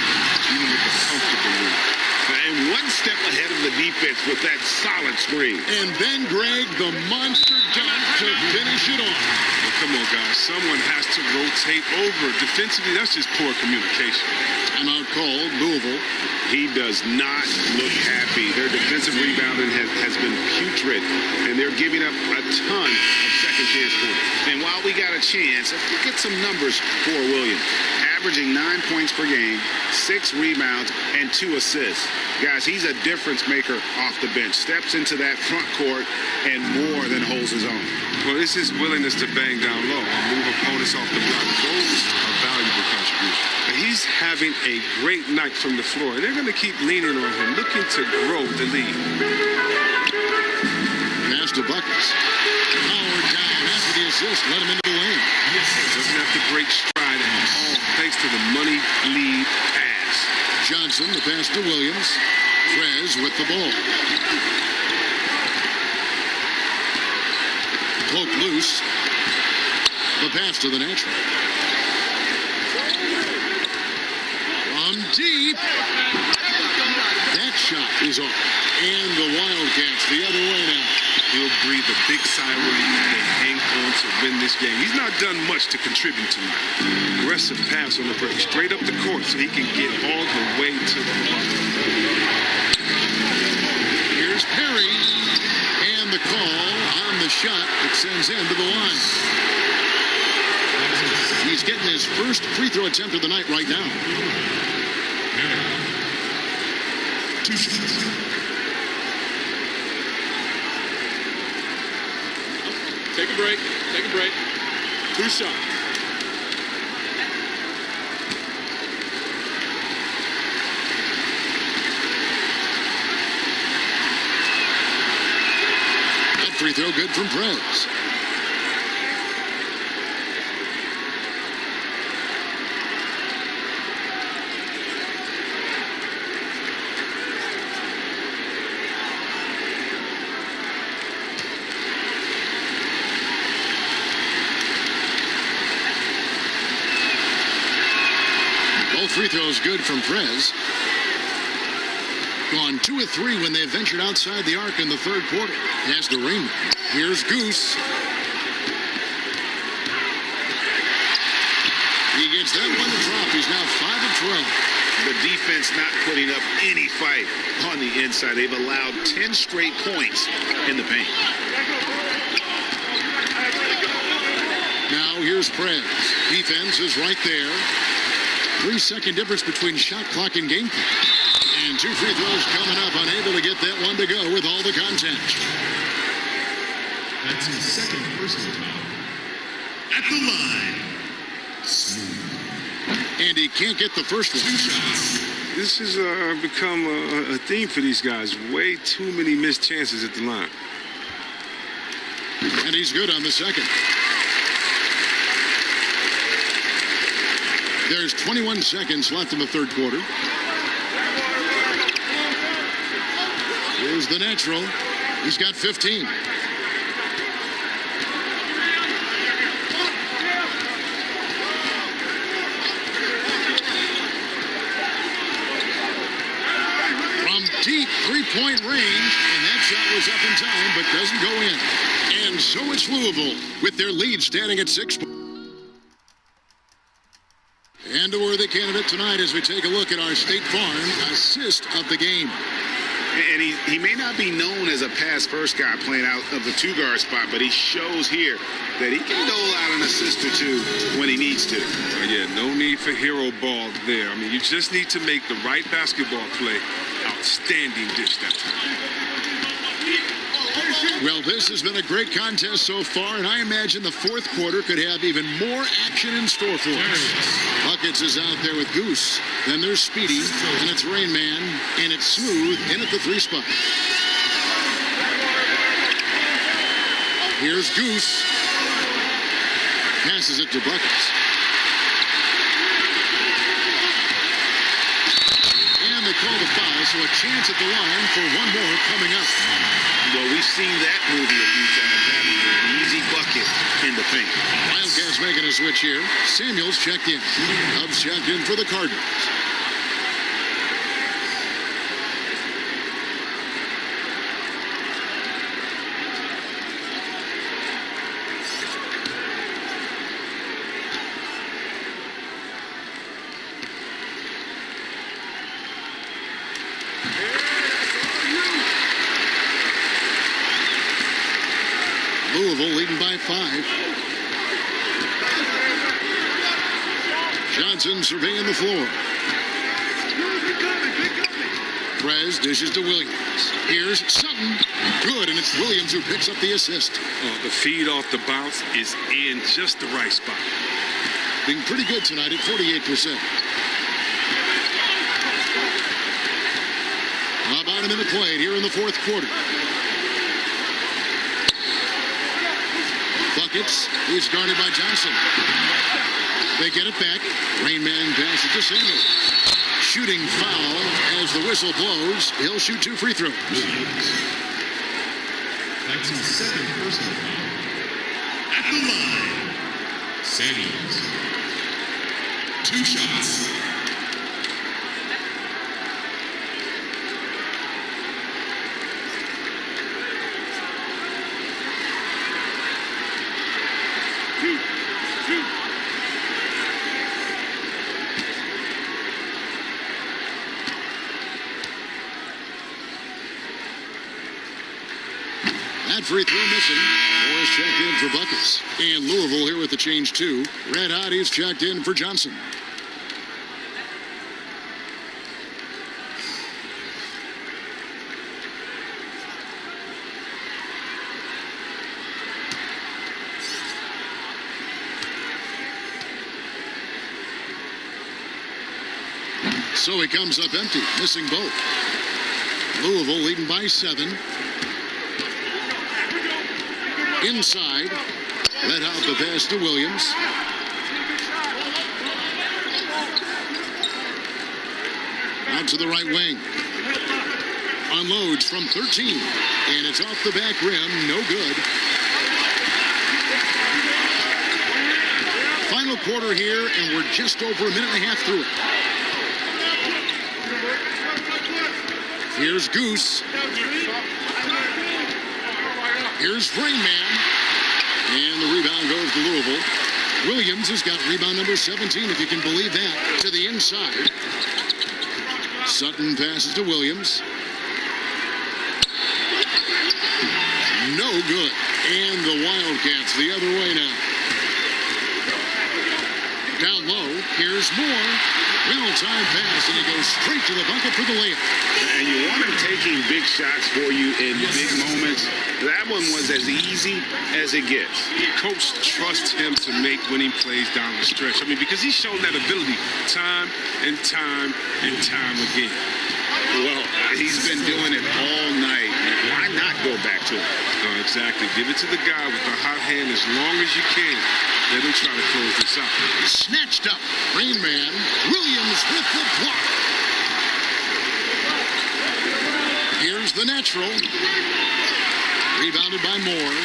even with a comfortable lead.
And one step ahead of the defense with that solid screen.
And then, Greg, the monster dunk to finish it off.
Well, come on, guys. Someone has to rotate over. Defensively, that's just poor communication.
Timeout called, Louisville.
He does not look happy. Their defensive rebounding has been putrid, and they're giving up a ton of second chance points. And while we got a chance, let's get some numbers for Williams. Averaging 9 points per game, 6 rebounds, and 2 assists. Guys, he's a difference maker off the bench. Steps into that front court and more than holds his own.
Well, it's his willingness to bang down low and move opponents off the block. Those are valuable contributions. And he's having a great night from the floor. And they're going to keep leaning on him, looking to grow the lead.
Pass to Buckets. Howard down after the assist. Let him into the lane.
Doesn't have to break stride at all, thanks to the money lead pass.
Johnson, the pass to Williams. Frez with the ball. Cloak loose. The pass to the natural. From deep. That shot is off. And the Wildcats the other way now.
He'll breathe a big sigh of relief and hang on to win this game. He's not done much to contribute tonight. Aggressive pass on the break, straight up the court so he can get all the way to the bucket.
Here's Perry. And the call on the shot that sends him to the line. He's getting his first free throw attempt of the night right now.
2 shots.
Take a break. Take a break. 2 shots.
That free throw good from Prez. Free throws good from Prez. Gone 2 of 3 when they ventured outside the arc in the third quarter. Pass to Rainbow. Here's Goose. He gets that one to drop. He's now 5 of 12.
The defense not putting up any fight on the inside. They've allowed 10 straight points in the paint.
Now here's Prez. Defense is right there. 3-second difference between shot clock and game clock. And 2 free throws coming up, unable to get that one to go with all the contact.
That's his second personal foul. At the line. Smooth.
And he can't get the first one.
2 shots.
This has become a theme for these guys. Way too many missed chances at the line.
And he's good on the second. There's 21 seconds left in the third quarter. Here's the natural. He's got 15. From deep three-point range, and that shot was up in time, but doesn't go in. And so it's Louisville with their lead standing at 6 points. And a worthy candidate tonight as we take a look at our State Farm assist of the game.
And he may not be known as a pass-first guy playing out of the two-guard spot, but he shows here that he can dole out an assist or two when he needs to.
Yeah, no need for hero ball there. I mean, you just need to make the right basketball play. Outstanding dish that time.
Well, this has been a great contest so far, and I imagine the fourth quarter could have even more action in store for us. Buckets is out there with Goose. Then there's Speedy, and it's Rain Man, and it's Smooth in at the 3 spot. Here's Goose. Passes it to Buckets. And they call the foul, so a chance at the line for one more coming up.
Well, we've seen that movie a few times, haven't we? An easy bucket in the paint.
Wildcats making a switch here. Samuels checked in. Cubs checked in for the Cardinals. Louisville leading by 5. Johnson surveying the floor. Prez dishes to Williams. Here's Sutton. Good, and it's Williams who picks up the assist.
Oh, the feed off the bounce is in just the right spot.
Being pretty good tonight at 48%. About a minute played here in the fourth quarter. Buckets is guarded by Johnson. They get it back. Rain Man passes to Samuels. Shooting foul as the whistle blows. He'll shoot 2 free throws.
That's his second personal foul. At the line, Samuels. 2 shots.
That free throw missing. Morris checked in for Buckets. And Louisville here with the change too. Red Hotties checked in for Johnson. So he comes up empty, missing both. Louisville leading by 7. Inside, let out the pass to Williams. Out to the right wing. Unloads from 13. And it's off the back rim. No good. Final quarter here, and we're just over a minute and a half through it. Here's Goose. Here's Rain Man. And the rebound goes to Louisville. Williams has got rebound number 17, if you can believe that, to the inside. Sutton passes to Williams. No good. And the Wildcats the other way now. Down low, here's Moore. Well-timed pass, and he goes straight to the bucket for the layup.
And you want him taking big shots for you in big moments. That one was as easy as it gets.
Coach trusts him to make winning plays down the stretch. I mean, because he's shown that ability time and time and time again.
Well, he's been doing it all night. Why not go back to him?
No, exactly. Give it to the guy with the hot hand as long as you can. Let him try to close this out.
Snatched up. Rain Man. Williams with the block. Here's the natural. Rebounded by Moore.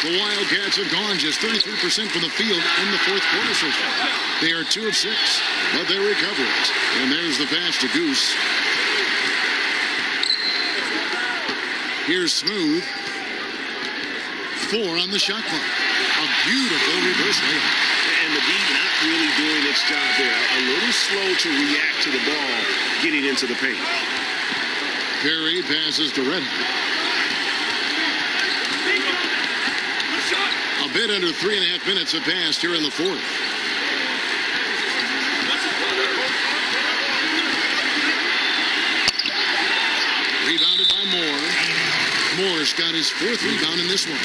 The Wildcats have gone just 33% from the field in the fourth quarter so far. They are 2 of 6, but they recover it. And there's the pass to Goose. Here's Smooth. 4 on the shot clock. A beautiful reverse layup.
And the D not really doing its job there. A little slow to react to the ball getting into the paint.
Perry passes to Red. A bit under 3.5 minutes have passed here in the fourth. Rebounded by Moore. Moore's got his fourth rebound in this one.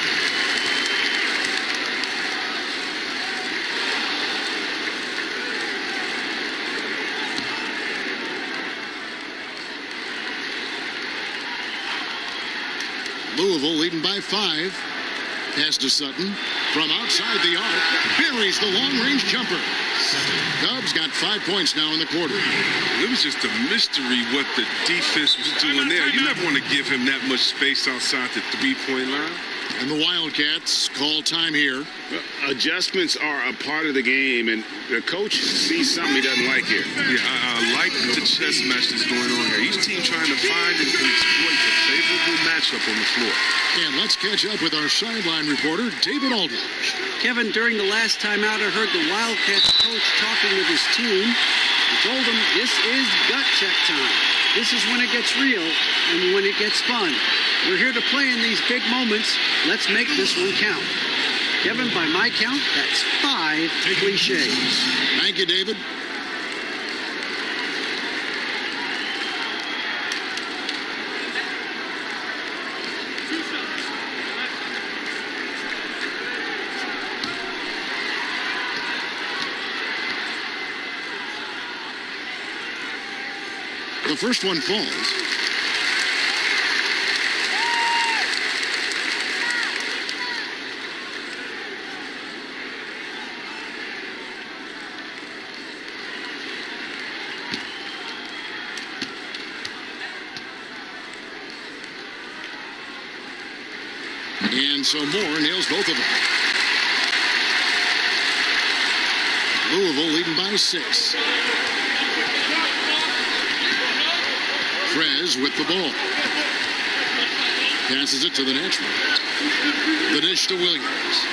Louisville leading by 5. Pass to Sutton. From outside the arc, buries the long-range jumper. Cubs got 5 points now in the quarter.
It was just a mystery what the defense was doing there. You never want to give him that much space outside the three-point line.
And the Wildcats call time here.
Adjustments are a part of the game, and the coach sees something he doesn't like here.
Yeah, I like the chess match that's going on here. Each team trying to find and exploit a favorable matchup on the floor.
And let's catch up with our sideline reporter, David Aldridge.
Kevin, during the last time out, I heard the Wildcats coach talking with his team. He told them this is gut check time. This is when it gets real and when it gets fun. We're here to play in these big moments. Let's make this one count. Kevin, by my count, that's 5 cliches.
Thank you, David. The first one falls. And so Moore nails both of them. Louisville leading by 6. Prez with the ball. Passes it to the natural. The dish to Williams.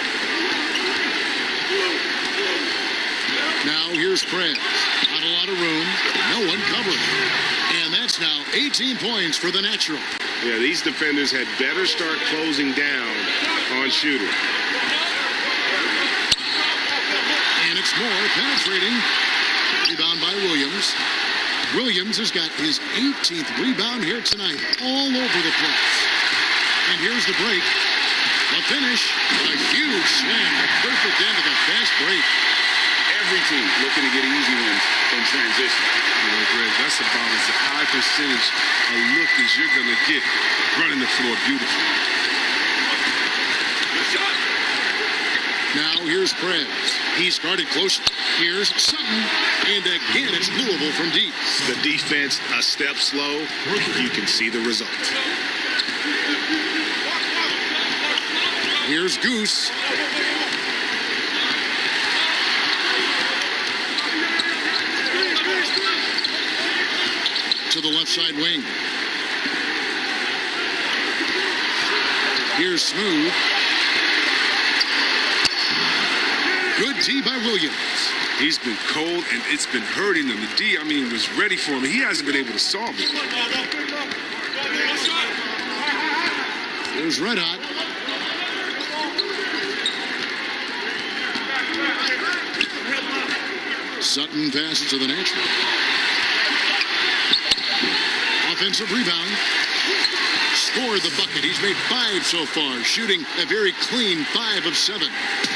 Now here's Prez. Not a lot of room. No one covering. And that's now 18 points for the natural.
Yeah, these defenders had better start closing down on Shooter.
And it's Moore penetrating. Rebound by Williams. Williams has got his 18th rebound here tonight, all over the place. And here's the break. The finish, a huge slam, a perfect end to the fast break.
Every team looking to get easy ones in transition.
You know, Greg, that's about as high percentage a look as you're going to get running the floor beautifully.
Now here's Prez. He's guarded close. Here's Sutton. And again, it's Louisville from deep.
The defense a step slow. You can see the result.
Here's Goose. To the left side wing. Here's Smooth. Good D by Williams.
He's been cold, and it's been hurting him. The D, I mean, was ready for him. He hasn't been able to solve it.
There's Red Hot. Sutton passes to the natural. Offensive rebound. Scored the bucket. He's made 5 so far, shooting a very clean 5 of 7.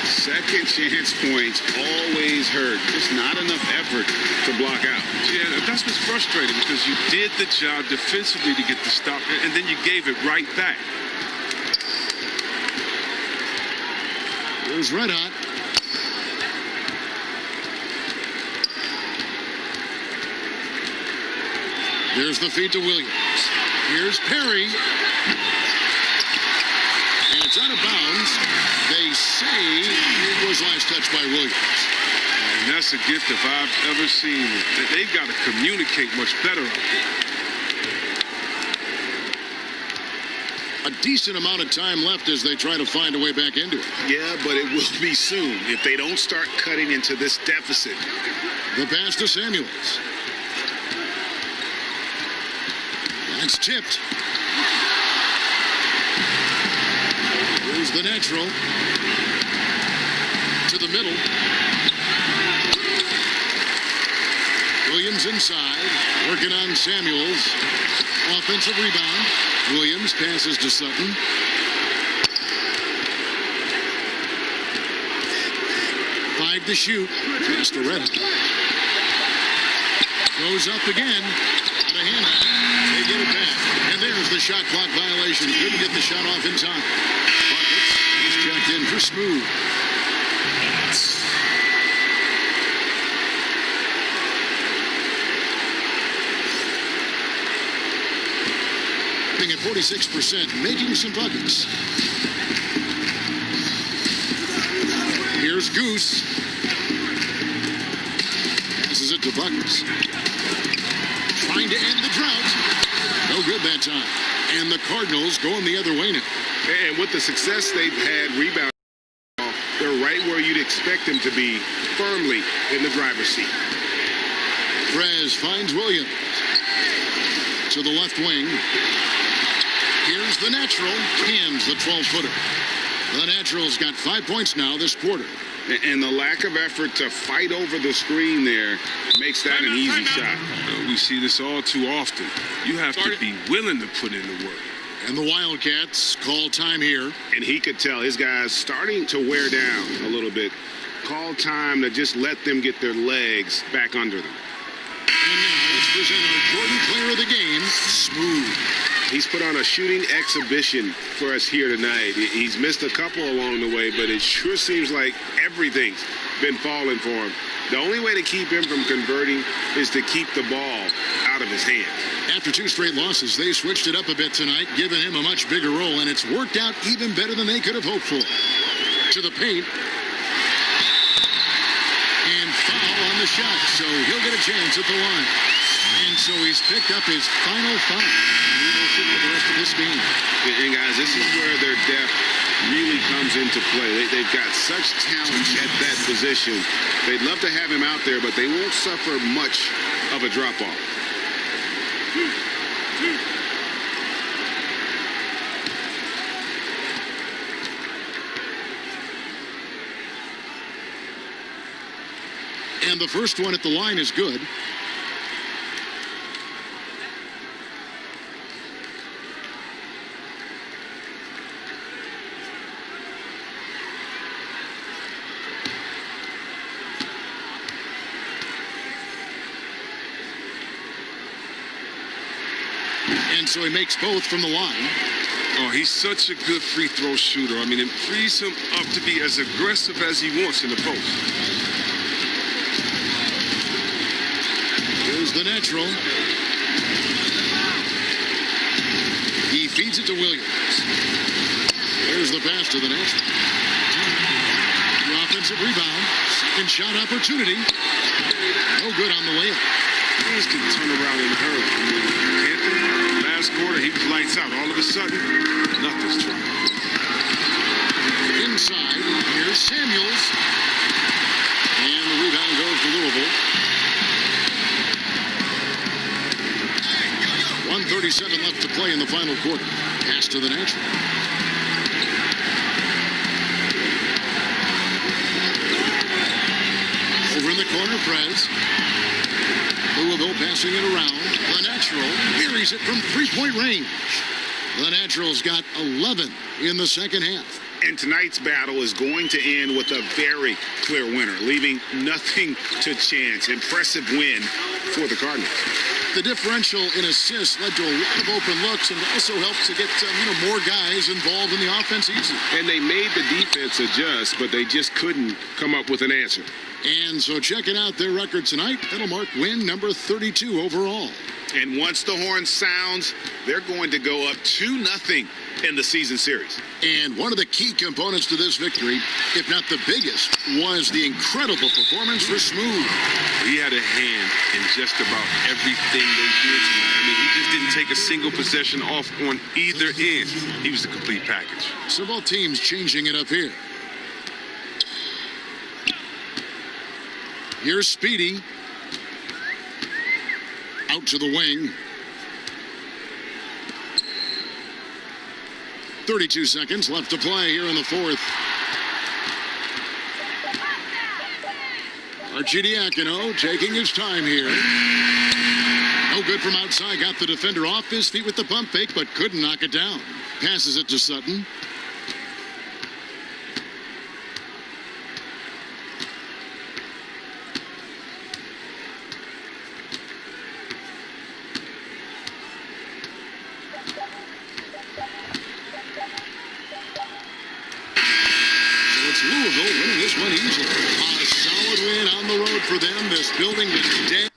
Second chance points always hurt. Just not enough effort to block out.
Yeah, that's what's frustrating, because you did the job defensively to get the stop, and then you gave it right back.
There's Red Hot. There's the feed to Williams. Here's Perry. And it's out of bounds. They say it was last touched by Williams.
And that's a gift if I've ever seen it. They've got to communicate much better out there.
A decent amount of time left as they try to find a way back into it.
Yeah, but it will be soon if they don't start cutting into this deficit.
The pass to Samuels. That's tipped. Here's the natural. To the middle. Williams inside. Working on Samuels. Offensive rebound. Williams passes to Sutton. Five to shoot. Pass to Reddick. Goes up again. Out of hand. They get it back. And there's the shot clock violation. Couldn't get the shot off in time. Buckets. He's checked in for Smooth. At 46%, making some buckets. Here's Goose. Passes it to Buckets. Trying to end the drought. No good that time. And the Cardinals going the other way now.
And with the success they've had rebounding, they're right where you'd expect them to be, firmly in the driver's seat.
Prez finds Williams. To the left wing. Here's the natural. Hands the 12-footer. The natural's got 5 points now this quarter.
And the lack of effort to fight over the screen there makes that an easy shot.
We see this all too often. You have to be willing to put in the work.
And the Wildcats call time here.
And he could tell his guys starting to wear down a little bit. Call time to just let them get their legs back under them.
And now let's present our Jordan Player of the Game, Smooth.
He's put on a shooting exhibition for us here tonight. He's missed a couple along the way, but it sure seems like everything's been falling for him. The only way to keep him from converting is to keep the ball out of his hands.
After 2 straight losses, they switched it up a bit tonight, giving him a much bigger role, and it's worked out even better than they could have hoped for. To the paint. And foul on the shot, so he'll get a chance at the line. And so he's picked up his final foul. He will sit for the rest of this game.
And guys, this is where their depth really comes into play. They've got such talent at that position. They'd love to have him out there, but they won't suffer much of a drop-off.
And the first one at the line is good. And so he makes both from the line.
Oh, he's such a good free throw shooter. I mean, it frees him up to be as aggressive as he wants in the post.
Here's the natural. He feeds it to Williams. There's the pass to the natural. The offensive rebound. Second shot opportunity. No good on the layup.
Things can turn around in a hurry. Anthony, last quarter, he was lights out. All of a sudden, nothing's trying.
Inside, here's Samuels. And the rebound goes to Louisville. 1:37 left to play in the final quarter. Pass to the natural. Over in the corner, Prez. Louisville passing it around. The natural buries it from three-point range. The natural's got 11 in the second half.
And tonight's battle is going to end with a very clear winner, leaving nothing to chance. Impressive win for the Cardinals.
The differential in assists led to a lot of open looks and also helped to get more guys involved in the offense easy.
And they made the defense adjust, but they just couldn't come up with an answer.
And so checking out their record tonight, that'll mark win number 32 overall.
And once the horn sounds, they're going to go up 2-0 in the season series.
And one of the key components to this victory, if not the biggest, was the incredible performance for Smooth.
He had a hand in just about everything they did tonight. I mean, he just didn't take a single possession off on either end. He was the complete package.
So both teams changing it up here. Here's Speedy. Out to the wing. 32 seconds left to play here in the fourth. Arcidiacono taking his time here. No good from outside. Got the defender off his feet with the pump fake, but couldn't knock it down. Passes it to Sutton. Louisville winning this one easily. A solid win on the road for them. This building is dead.